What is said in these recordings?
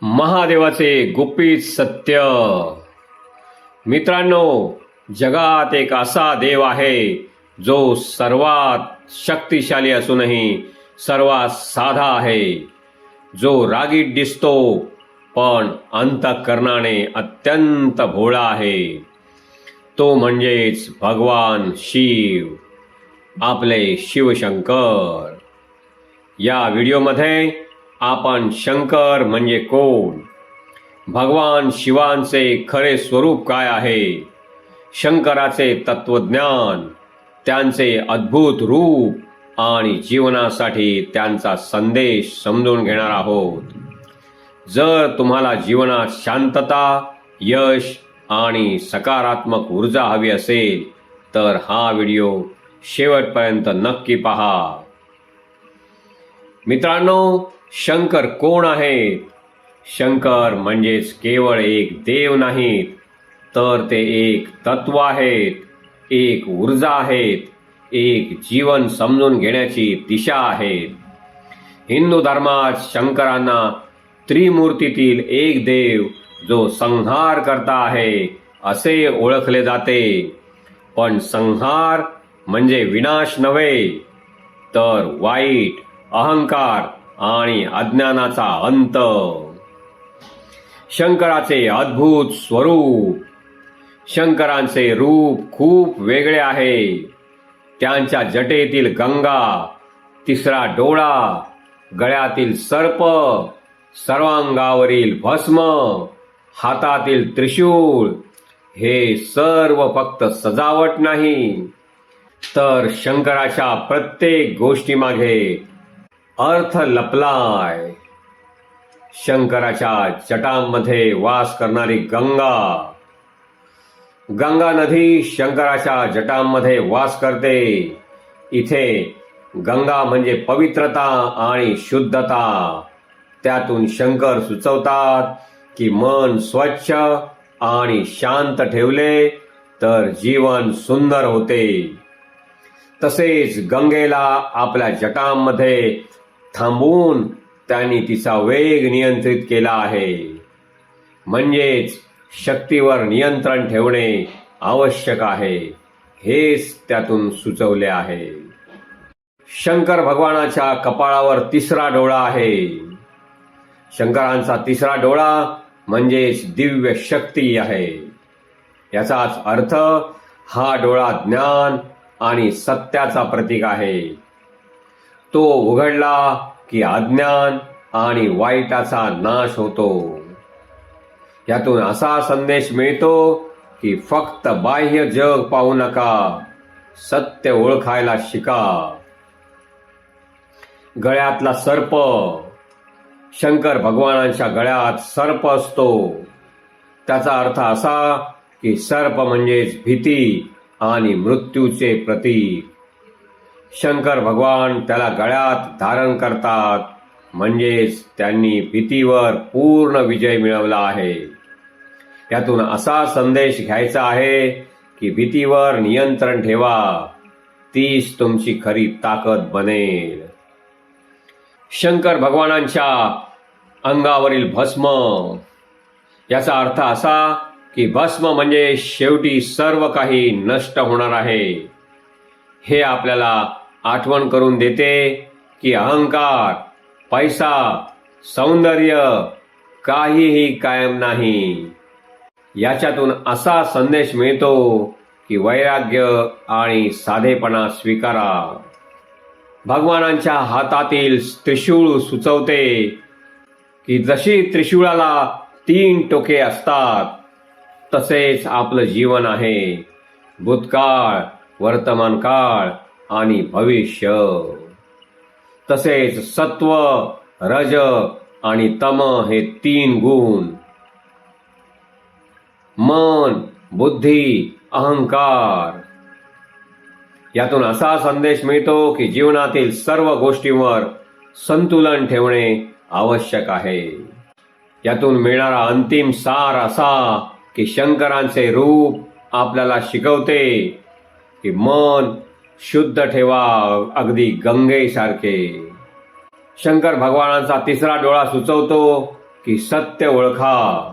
महादेवाचे गुपित सत्य. मित्रांनो, जगात एक असा देव आहे जो सर्वात शक्तिशाली असूनही सर्वात साधा आहे, जो रागीट दिसतो पण अंतःकरणाने अत्यंत भोळा आहे. तो म्हणजेच भगवान शिव, आपले शिवशंकर. या व्हिडिओमध्ये आपण शंकर म्हणजे कोण, भगवान शिवांचे खरे स्वरूप काय आहे, शंकराचे तत्वज्ञान, त्यांचे अद्भुत रूप आणि जीवनासाठी त्यांचा संदेश समजून घेणार आहोत. जर तुम्हाला जीवनात शांतता, यश आणि सकारात्मक ऊर्जा हवी असेल तर हा व्हिडिओ शेवटपर्यंत नक्की पहा. मित्रांनो, शंकर कोण आहेत? शंकर म्हणजेच केवळ एक देव नाहीत, तर ते एक तत्व आहेत, एक ऊर्जा आहेत, एक जीवन समजून घेण्याची दिशा आहेत. हिंदू धर्मात शंकरांना त्रिमूर्तीतील एक देव जो संहार करता आहे असे ओळखले जाते. पण संहार म्हणजे विनाश नव्हे, तर वाईट, अहंकार आणि अज्ञानाचा अंत. शंकराचे अद्भुत स्वरूप. शंकरांचे रूप खूप वेगळे आहे. त्यांच्या जटेतील गंगा, तिसरा डोळा, गळ्यातील सर्प, सर्वांगावरील भस्म, हातातील त्रिशूळ हे सर्व फक्त सजावट नाही, तर शंकराच्या प्रत्येक गोष्टीमागे अर्थ लपलाय. शंकराच्या जटांमध्ये वास करणारी गंगा. गंगा नदी शंकराच्या जटांमध्ये वास करते. इथे गंगा म्हणजे पवित्रता आणि शुद्धता. त्यातून शंकर सुचवतात की मन स्वच्छ आणि शांत ठेवले तर जीवन सुंदर होते. तसेच गंगेला आपल्या जटांमध्ये थांबवून त्यांनी तिचा वेग नियंत्रित केला आहे. म्हणजेच शक्तीवर नियंत्रण ठेवणे आवश्यक आहे, हेच त्यातून सुचवले आहे. शंकर भगवानाच्या कपाळावर तिसरा डोळा आहे. शंकरांचा तिसरा डोळा म्हणजेच दिव्य शक्ती आहे. याचाच अर्थ हा डोळा ज्ञान आणि सत्याचा प्रतीक आहे. तो उघडला की अज्ञान आणि वाईटाचा नाश होतो. यातून असा संदेश मिळतो की फक्त बाह्य जग पाहू नका, सत्य ओळखायला शिका. गळ्यातला सर्प. शंकर भगवानांच्या गळ्यात सर्प असतो. त्याचा अर्थ असा की सर्प म्हणजेच भीती आणि मृत्यूचे प्रतीक. शंकर भगवान त्याला गळ्यात धारण करतात, म्हणजेच त्यांनी भीतीवर पूर्ण विजय मिळवला आहे. यातून असा संदेश घ्यायचा आहे की भीतीवर नियंत्रण ठेवा, तीच तुमची खरी ताकद बनेल. शंकर भगवानांच्या अंगावरील भस्म. याचा अर्थ असा की भस्म म्हणजे शेवटी सर्व काही नष्ट होणार आहे. हे आपल्याला आठवण करून देते की अहंकार, पैसा, सौंदर्य काहीही कायम नाही. याच्यातून असा संदेश मिळतो की वैराग्य आणि साधेपणा स्वीकारा. भगवानांच्या हातातील त्रिशूळ सुचवते की जशी त्रिशूळाला 3 टोके असतात, तसेच आपलं जीवन आहे. भूतकाळ, वर्तमान काळ आणि भविष्य. तसेच सत्व, रज आणि तम हे 3 गुण. मन, बुद्धी, अहंकार. यातून असा संदेश मिळतो की जीवनातील सर्व गोष्टींवर संतुलन ठेवणे आवश्यक आहे. यातून मिळणारा अंतिम सार असा की शंकरांचे रूप आपल्याला शिकवते की मन शुद्ध ठेवा, अगदी गंगेसारखे. शंकर भगवानांचा तिसरा डोळा सुचवतो की सत्य ओळखा.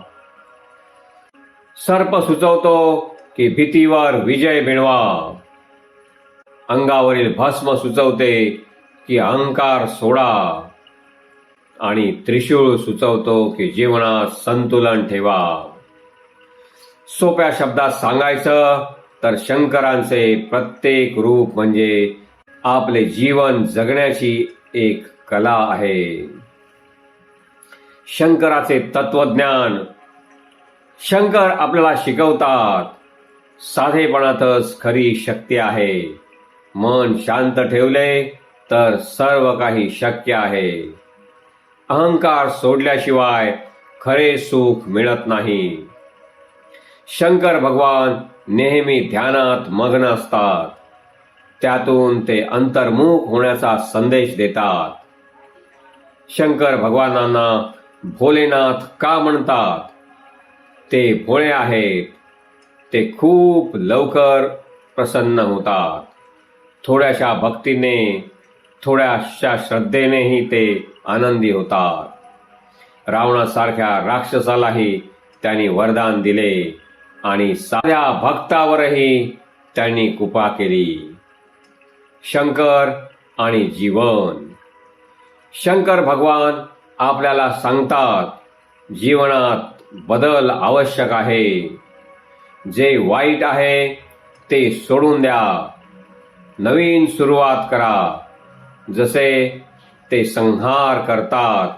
सर्प सुचवतो की भीतीवर विजय मिळवा. अंगावरील भस्म सुचवते की अहंकार सोडा. आणि त्रिशूळ सुचवतो की जीवनात संतुलन ठेवा. सोप्या शब्दात सांगायचं तर शंकरांचे प्रत्येक रूप म्हणजे आपले जीवन जगण्याची एक कला आहे. शंकराचे तत्वज्ञान. शंकर आपल्याला शिकवतात साधेपणातच खरी शक्ती आहे. मन शांत ठेवले तर सर्व काही शक्य आहे. अहंकार सोडल्याशिवाय खरे सुख मिळत नाही. शंकर भगवान नेहमी ध्यानात मग्न असतात. त्यातून ते अंतर्मुख होण्याचा संदेश देतात. शंकर भगवानांना भोलेनाथ का म्हणतात? ते भोळे आहेत. ते खूप लवकर प्रसन्न होतात. थोड्याशा भक्तीने, थोड्याशा श्रद्धेनेही ते आनंदी होतात. रावणासारख्या राक्षसालाही त्यांनी वरदान दिले आणि साध्या भक्तावरही त्यांनी कृपा केली. शंकर आणि जीवन. शंकर भगवान आपल्याला सांगतात जीवनात बदल आवश्यक आहे. जे वाईट आहे ते सोडून द्या. नवीन सुरुवात करा. जसे ते संहार करतात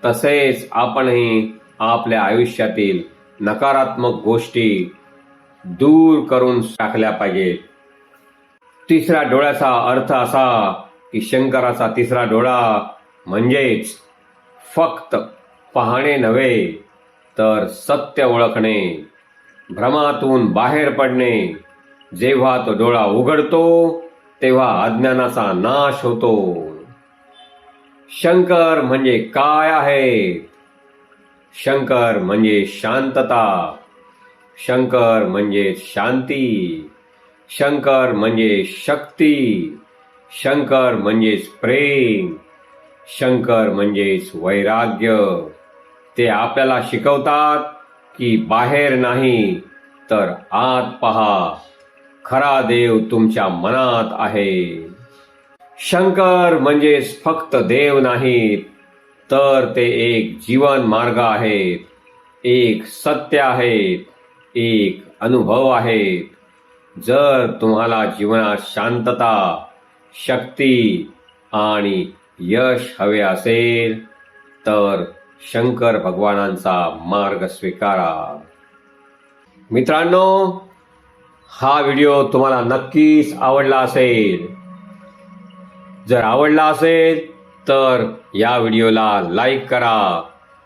तसेच आपणही आपल्या आयुष्यातील नकारात्मक गोष्टी दूर करून टाकल्या पाहिजेत. तिसऱ्या डोळ्याचा अर्थ असा की शंकराचा तिसरा डोळा म्हणजेच फक्त पाहणे नव्हे तर सत्य ओळखणे, भ्रमातून बाहेर पडणे. जेव्हा तो डोळा उघडतो तेव्हा अज्ञानाचा नाश होतो. शंकर म्हणजे काय आहे? शंकर म्हणजे शांतता. शंकर म्हणजे शांती. शंकर म्हणजे शक्ती. शंकर म्हणजेच प्रेम. शंकर म्हणजेच वैराग्य. ते आपल्याला शिकवतात की बाहेर नाही तर आत पहा. खरा देव तुमच्या मनात आहे. शंकर म्हणजेच फक्त देव नाहीत तर ते एक जीवन मार्ग आहेत. एक सत्य आहेत. एक अनुभव आहेत. जर तुम्हाला जीवनात शांतता, शक्ती आणि यश हवे असेल तर शंकर भगवानांचा मार्ग स्वीकारा. मित्रांनो, हा व्हिडिओ तुम्हाला नक्कीच आवडला असेल. जर आवडला असेल तर या व्हिडिओला लाईक करा.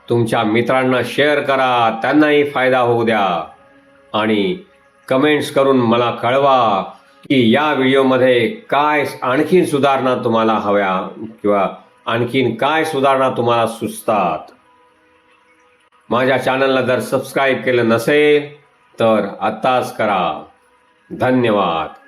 तुमच्या मित्रांना शेअर करा. त्यांनाही फायदा होऊ द्या. आणि कमेंट्स करून मला कळवा की या व्हिडिओमध्ये काय आणखीन सुधारणा तुम्हाला हव्या किंवा आणखीन काय सुधारणा तुम्हाला सुचतात. माझ्या चॅनलला जर सबस्क्राईब केलं नसेल तर आत्ताच करा. धन्यवाद.